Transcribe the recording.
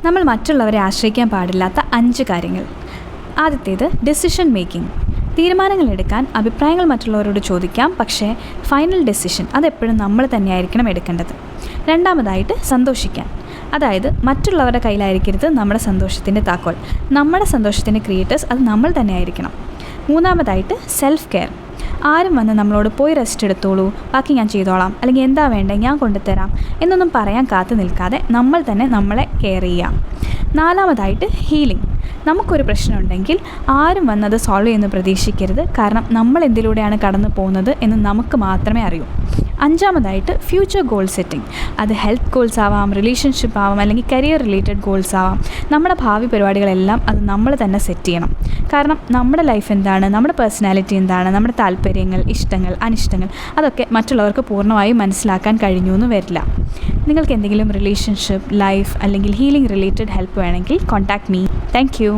നമ്മൾ മറ്റുള്ളവരെ ആശ്രയിക്കാൻ പാടില്ലാത്ത 5 കാര്യങ്ങൾ. ആദ്യത്തേത് ഡെസിഷൻ മേക്കിംഗ്. തീരുമാനങ്ങൾ എടുക്കാൻ അഭിപ്രായങ്ങൾ മറ്റുള്ളവരോട് ചോദിക്കാം, പക്ഷേ ഫൈനൽ ഡെസിഷൻ അതെപ്പോഴും നമ്മൾ തന്നെയായിരിക്കണം എടുക്കേണ്ടത്. രണ്ടാമതായിട്ട് സന്തോഷിക്കാൻ. അതായത് മറ്റുള്ളവരുടെ കയ്യിലായിരിക്കരുത് നമ്മുടെ സന്തോഷത്തിൻ്റെ താക്കോൽ. നമ്മുടെ സന്തോഷത്തിൻ്റെ ക്രിയേറ്റേഴ്സ് അത് നമ്മൾ തന്നെ ആയിരിക്കണം. മൂന്നാമതായിട്ട് സെൽഫ് കെയർ. ആരും വന്ന് നമ്മളോട് പോയി റെസ്റ്റ് എടുത്തോളൂ, ബാക്കി ഞാൻ ചെയ്തോളാം, അല്ലെങ്കിൽ എന്താ വേണ്ടേ ഞാൻ കൊണ്ടുതരാം എന്നൊന്നും പറയാൻ കാത്തു നിൽക്കാതെ നമ്മൾ തന്നെ നമ്മളെ കെയർ ചെയ്യാം. നാലാമതായിട്ട് ഹീലിംഗ്. നമുക്കൊരു പ്രശ്നമുണ്ടെങ്കിൽ ആരും വന്നത് സോൾവ് ചെയ്യുമെന്ന് പ്രതീക്ഷിക്കരുത്. കാരണം നമ്മൾ എന്തിലൂടെയാണ് കടന്നു പോകുന്നത് എന്ന് നമുക്ക് മാത്രമേ അറിയൂ. അഞ്ചാമതായിട്ട് ഫ്യൂച്ചർ ഗോൾ സെറ്റിംഗ്. അത് ഹെൽത്ത് ഗോൾസ് ആവാം, റിലേഷൻഷിപ്പ് ആവാം, അല്ലെങ്കിൽ കരിയർ റിലേറ്റഡ് ഗോൾസ് ആവാം. നമ്മുടെ ഭാവി പരിപാടികളെല്ലാം അത് നമ്മൾ തന്നെ സെറ്റ് ചെയ്യണം. കാരണം നമ്മുടെ ലൈഫ് എന്താണ്, നമ്മുടെ പേഴ്സണാലിറ്റി എന്താണ്, നമ്മുടെ താല്പര്യങ്ങൾ, ഇഷ്ടങ്ങൾ, അനിഷ്ടങ്ങൾ അതൊക്കെ മറ്റുള്ളവർക്ക് പൂർണ്ണമായും മനസ്സിലാക്കാൻ കഴിഞ്ഞു എന്ന് വരില്ല. നിങ്ങൾക്ക് എന്തെങ്കിലും റിലേഷൻഷിപ്പ്, ലൈഫ് അല്ലെങ്കിൽ ഹീലിംഗ് റിലേറ്റഡ് ഹെൽപ്പ് വേണമെങ്കിൽ കോൺടാക്ട് മീ. Thank you.